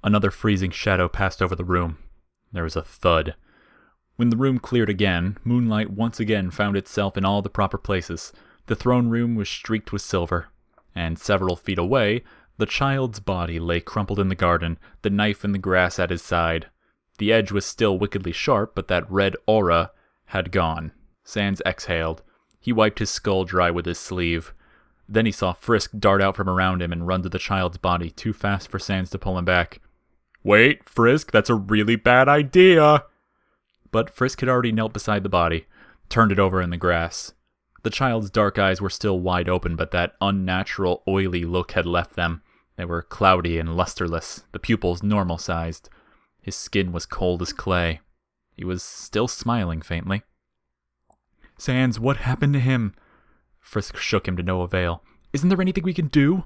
Another freezing shadow passed over the room. There was a thud. When the room cleared again, moonlight once again found itself in all the proper places. The throne room was streaked with silver, and several feet away, the child's body lay crumpled in the garden, the knife in the grass at his side. The edge was still wickedly sharp, but that red aura had gone. Sans exhaled. He wiped his skull dry with his sleeve. Then he saw Frisk dart out from around him and run to the child's body, too fast for Sans to pull him back. "Wait, Frisk, that's a really bad idea!" But Frisk had already knelt beside the body, turned it over in the grass. The child's dark eyes were still wide open, but that unnatural, oily look had left them. They were cloudy and lusterless, the pupils normal-sized. His skin was cold as clay. He was still smiling faintly. "Sans, what happened to him?" Frisk shook him to no avail. "Isn't there anything we can do?"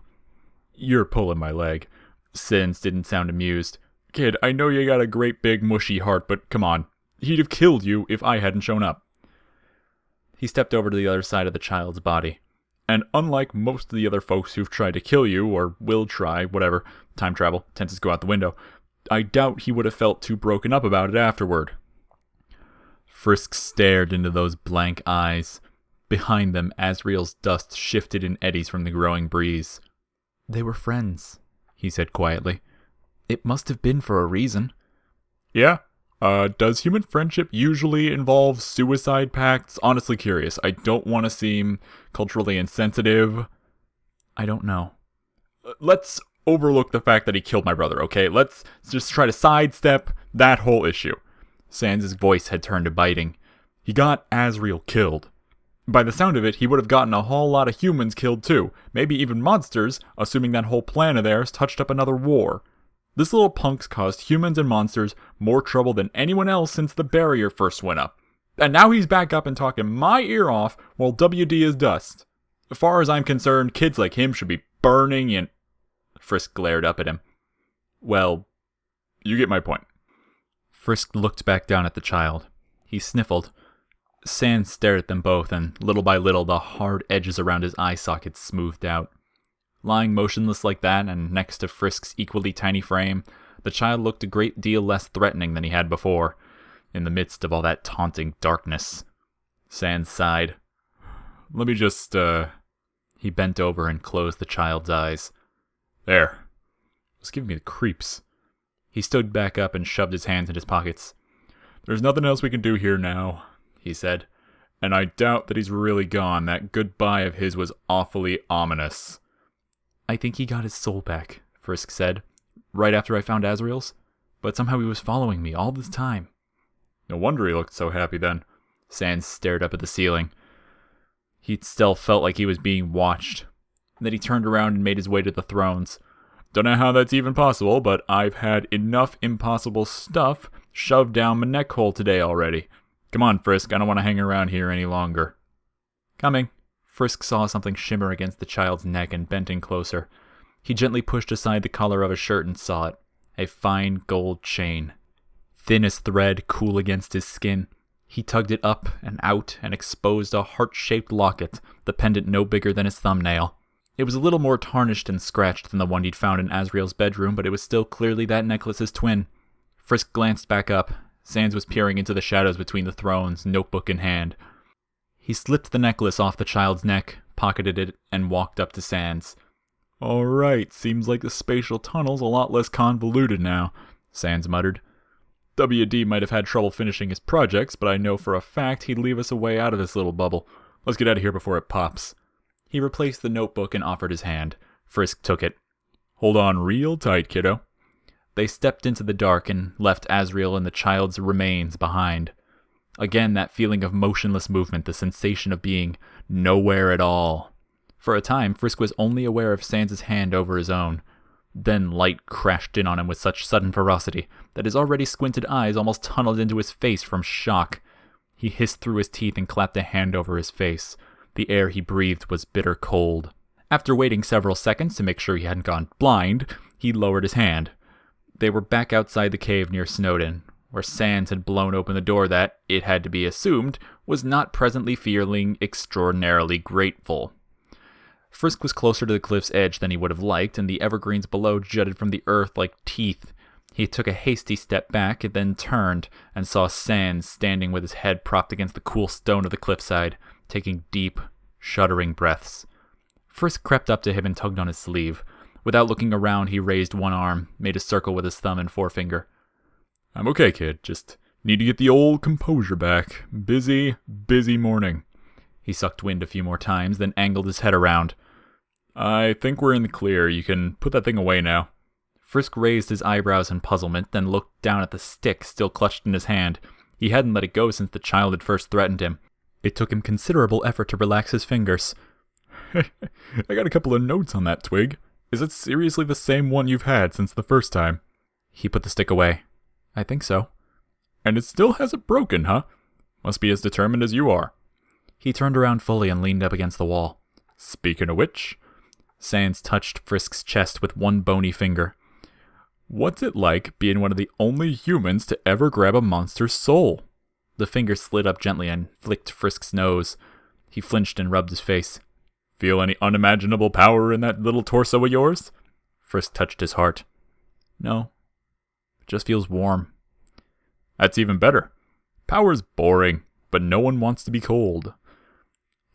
"You're pulling my leg." Sans didn't sound amused. "Kid, I know you got a great big mushy heart, but come on. He'd have killed you if I hadn't shown up." He stepped over to the other side of the child's body. "And unlike most of the other folks who've tried to kill you, or will try, whatever, time travel, tenses go out the window, I doubt he would have felt too broken up about it afterward." Frisk stared into those blank eyes. Behind them, Azriel's dust shifted in eddies from the growing breeze. "They were friends," he said quietly. "It must have been for a reason." "Yeah? Does human friendship usually involve suicide pacts? Honestly curious. I don't want to seem culturally insensitive." "I don't know." Let's overlook the fact that he killed my brother, okay? Let's just try to sidestep that whole issue." Sans' voice had turned to biting. "He got Azriel killed. By the sound of it, he would have gotten a whole lot of humans killed too. Maybe even monsters, assuming that whole plan of theirs touched up another war. This little punk's caused humans and monsters more trouble than anyone else since the barrier first went up. And now he's back up and talking my ear off while WD is dust. As far as I'm concerned, kids like him should be burning in..." Frisk glared up at him. "Well, you get my point." Frisk looked back down at the child. He sniffled. Sans stared at them both, and little by little the hard edges around his eye sockets smoothed out. Lying motionless like that, and next to Frisk's equally tiny frame, the child looked a great deal less threatening than he had before, in the midst of all that taunting darkness. Sans sighed. "Let me just, He bent over and closed the child's eyes. "There. It's giving me the creeps." He stood back up and shoved his hands in his pockets. "There's nothing else we can do here now," he said. "And I doubt that he's really gone. That goodbye of his was awfully ominous." "I think he got his soul back," Frisk said, "right after I found Azriel's. But somehow he was following me all this time." "No wonder he looked so happy then." Sans stared up at the ceiling. He still felt like he was being watched. Then he turned around and made his way to the thrones. "Don't know how that's even possible, but I've had enough impossible stuff shoved down my neck hole today already. Come on, Frisk, I don't want to hang around here any longer." "Coming." Frisk saw something shimmer against the child's neck and bent in closer. He gently pushed aside the collar of his shirt and saw it. A fine gold chain. Thin as thread, cool against his skin. He tugged it up and out and exposed a heart-shaped locket, the pendant no bigger than his thumbnail. It was a little more tarnished and scratched than the one he'd found in Azriel's bedroom, but it was still clearly that necklace's twin. Frisk glanced back up. Sans was peering into the shadows between the thrones, notebook in hand. He slipped the necklace off the child's neck, pocketed it, and walked up to Sans. "All right, seems like the spatial tunnel's a lot less convoluted now," Sans muttered. "WD might have had trouble finishing his projects, but I know for a fact he'd leave us a way out of this little bubble. Let's get out of here before it pops." He replaced the notebook and offered his hand. Frisk took it. "Hold on real tight, kiddo." They stepped into the dark and left Azriel and the child's remains behind. Again, that feeling of motionless movement, the sensation of being nowhere at all. For a time, Frisk was only aware of Sans' hand over his own. Then light crashed in on him with such sudden ferocity that his already squinted eyes almost tunneled into his face from shock. He hissed through his teeth and clapped a hand over his face. The air he breathed was bitter cold. After waiting several seconds to make sure he hadn't gone blind, he lowered his hand. They were back outside the cave near Snowdon, where Sans had blown open the door that, it had to be assumed, was not presently feeling extraordinarily grateful. Frisk was closer to the cliff's edge than he would have liked, and the evergreens below jutted from the earth like teeth, He took a hasty step back and then turned and saw Sans standing with his head propped against the cool stone of the cliffside, taking deep, shuddering breaths. Frisk crept up to him and tugged on his sleeve. Without looking around, he raised one arm, made a circle with his thumb and forefinger. "I'm okay, kid. Just need to get the old composure back. Busy morning." He sucked wind a few more times, then angled his head around. "I think we're in the clear. You can put that thing away now." Frisk raised his eyebrows in puzzlement, then looked down at the stick still clutched in his hand. He hadn't let it go since the child had first threatened him. It took him considerable effort to relax his fingers. "I got a couple of notes on that twig. Is it seriously the same one you've had since the first time?" He put the stick away. "I think so." "And it still hasn't broken, huh? Must be as determined as you are." He turned around fully and leaned up against the wall. "Speaking of which," Sans touched Frisk's chest with one bony finger. "What's it like being one of the only humans to ever grab a monster's soul?" The finger slid up gently and flicked Frisk's nose. He flinched and rubbed his face. "Feel any unimaginable power in that little torso of yours?" Frisk touched his heart. "No. It just feels warm." "That's even better. Power's boring, but no one wants to be cold."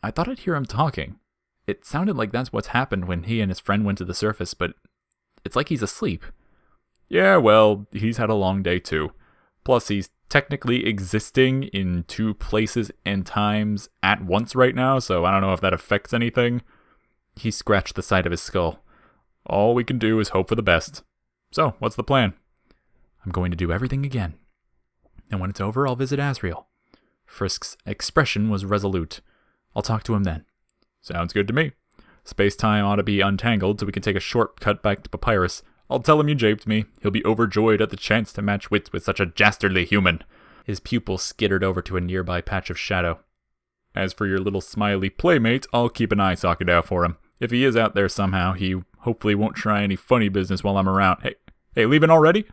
"I thought I'd hear him talking. It sounded like that's what's happened when he and his friend went to the surface, but it's like he's asleep." "Yeah, well, he's had a long day too. Plus, he's technically existing in two places and times at once right now, so I don't know if that affects anything." He scratched the side of his skull. "All we can do is hope for the best. So, what's the plan?" "I'm going to do everything again. And when it's over, I'll visit Asriel." Frisk's expression was resolute. "I'll talk to him then." "Sounds good to me. Space-time ought to be untangled so we can take a shortcut back to Papyrus. I'll tell him you japed me. He'll be overjoyed at the chance to match wits with such a dastardly human." His pupil skittered over to a nearby patch of shadow. "As for your little smiley playmate, I'll keep an eye socket out for him. If he is out there somehow, he hopefully won't try any funny business while I'm around. Hey, leaving already?"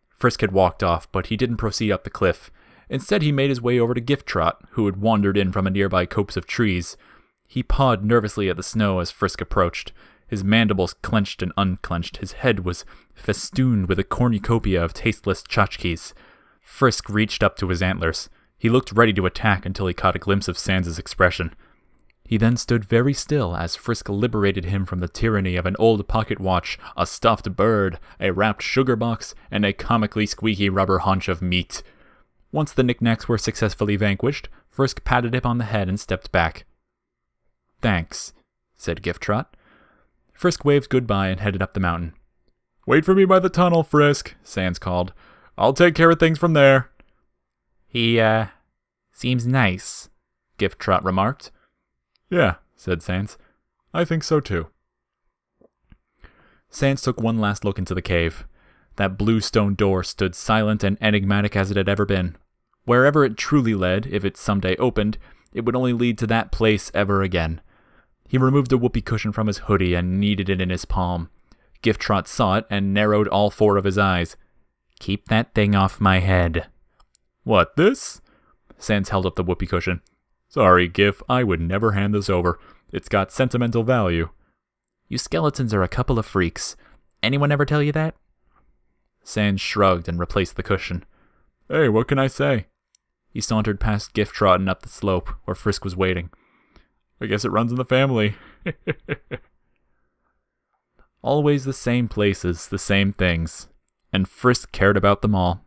Frisk had walked off, but he didn't proceed up the cliff. Instead, he made his way over to Gifttrot, who had wandered in from a nearby copse of trees. He pawed nervously at the snow as Frisk approached. His mandibles clenched and unclenched. His head was festooned with a cornucopia of tasteless tchotchkes. Frisk reached up to his antlers. He looked ready to attack until he caught a glimpse of Sans' expression. He then stood very still as Frisk liberated him from the tyranny of an old pocket watch, a stuffed bird, a wrapped sugar box, and a comically squeaky rubber haunch of meat. Once the knickknacks were successfully vanquished, Frisk patted him on the head and stepped back. "Thanks," said Gifttrot. Frisk waved goodbye and headed up the mountain. "Wait for me by the tunnel, Frisk," Sans called. "I'll take care of things from there." "He, seems nice," Gifttrot remarked. "Yeah," said Sans. "I think so too." Sans took one last look into the cave. That blue stone door stood silent and enigmatic as it had ever been. Wherever it truly led, if it someday opened, it would only lead to that place ever again. He removed a whoopee cushion from his hoodie and kneaded it in his palm. Gifttrot saw it and narrowed all four of his eyes. "Keep that thing off my head." "What, this?" Sans held up the whoopee cushion. "Sorry, Gif, I would never hand this over. It's got sentimental value." "You skeletons are a couple of freaks. Anyone ever tell you that?" Sans shrugged and replaced the cushion. "Hey, what can I say?" He sauntered past Gifttrot and up the slope, where Frisk was waiting. "I guess it runs in the family." Always the same places, the same things. And Frisk cared about them all.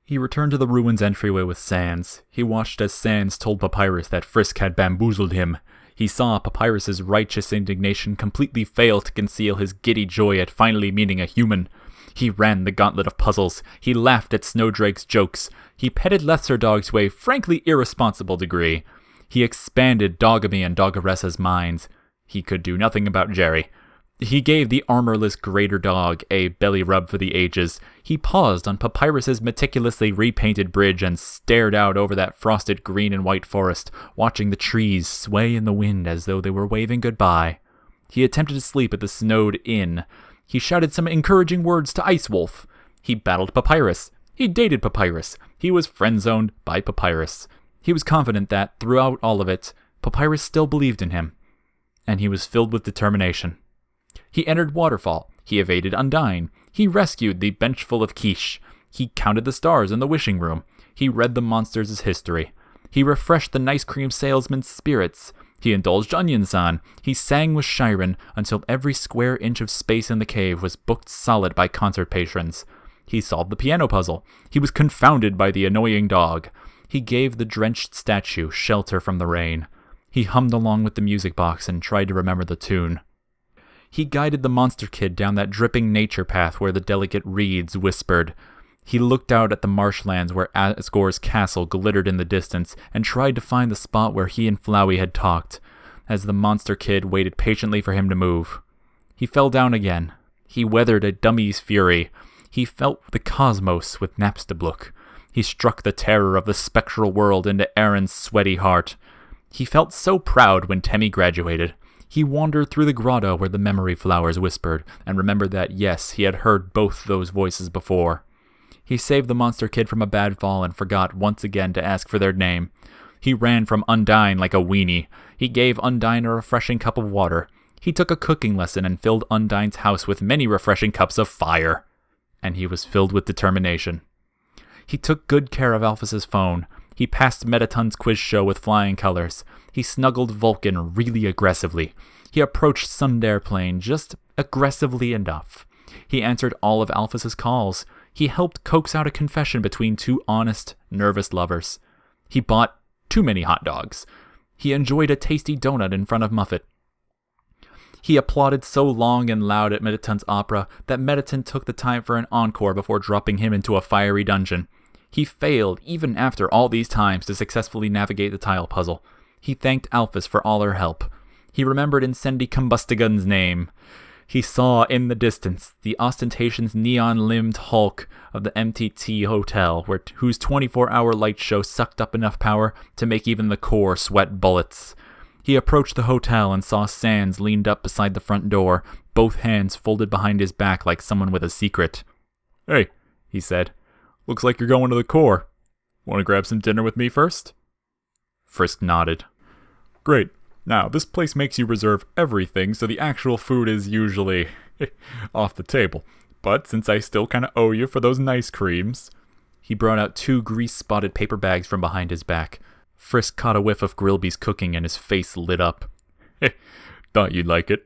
He returned to the ruins entryway with Sans. He watched as Sans told Papyrus that Frisk had bamboozled him. He saw Papyrus's righteous indignation completely fail to conceal his giddy joy at finally meeting a human. He ran the gauntlet of puzzles. He laughed at Snowdrake's jokes. He petted lesser dogs to a frankly irresponsible degree. He expanded Dogamy and Dogaressa's minds. He could do nothing about Jerry. He gave the armorless greater dog a belly rub for the ages. He paused on Papyrus's meticulously repainted bridge and stared out over that frosted green and white forest, watching the trees sway in the wind as though they were waving goodbye. He attempted to sleep at the snowed inn. He shouted some encouraging words to Ice Wolf. He battled Papyrus. He dated Papyrus. He was friend-zoned by Papyrus. He was confident that, throughout all of it, Papyrus still believed in him. And he was filled with determination. He entered Waterfall. He evaded Undyne. He rescued the bench full of quiche. He counted the stars in the wishing room. He read the monsters' history. He refreshed the nice cream salesman's spirits. He indulged Onion-san. He sang with Shiren until every square inch of space in the cave was booked solid by concert patrons. He solved the piano puzzle. He was confounded by the annoying dog. He gave the drenched statue shelter from the rain. He hummed along with the music box and tried to remember the tune. He guided the monster kid down that dripping nature path where the delicate reeds whispered. He looked out at the marshlands where Asgore's castle glittered in the distance and tried to find the spot where he and Flowey had talked, as the monster kid waited patiently for him to move. He fell down again. He weathered a dummy's fury. He felt the cosmos with Napstablook. He struck the terror of the spectral world into Aaron's sweaty heart. He felt so proud when Temmie graduated. He wandered through the grotto where the memory flowers whispered, and remembered that, yes, he had heard both those voices before. He saved the monster kid from a bad fall and forgot once again to ask for their name. He ran from Undyne like a weenie. He gave Undyne a refreshing cup of water. He took a cooking lesson and filled Undyne's house with many refreshing cups of fire. And he was filled with determination. He took good care of Alphys's phone. He passed Metaton's quiz show with flying colors. He snuggled Vulcan really aggressively. He approached Sundare Plane just aggressively enough. He answered all of Alphys's calls. He helped coax out a confession between two honest, nervous lovers. He bought too many hot dogs. He enjoyed a tasty donut in front of Muffet. He applauded so long and loud at Metaton's opera that Metaton took the time for an encore before dropping him into a fiery dungeon. He failed, even after all these times, to successfully navigate the tile puzzle. He thanked Alphys for all her help. He remembered Incendi Combustigun's name. He saw in the distance the ostentatious neon-limbed hulk of the MTT Hotel, whose 24-hour light show sucked up enough power to make even the core sweat bullets. He approached the hotel and saw Sans leaned up beside the front door, both hands folded behind his back like someone with a secret. "Hey," he said. "Looks like you're going to the core. Want to grab some dinner with me first?" Frisk nodded. "Great. Now, this place makes you reserve everything, so the actual food is usually off the table. But since I still kind of owe you for those nice creams..." He brought out 2 grease-spotted paper bags from behind his back. Frisk caught a whiff of Grilby's cooking and his face lit up. "Thought you'd like it."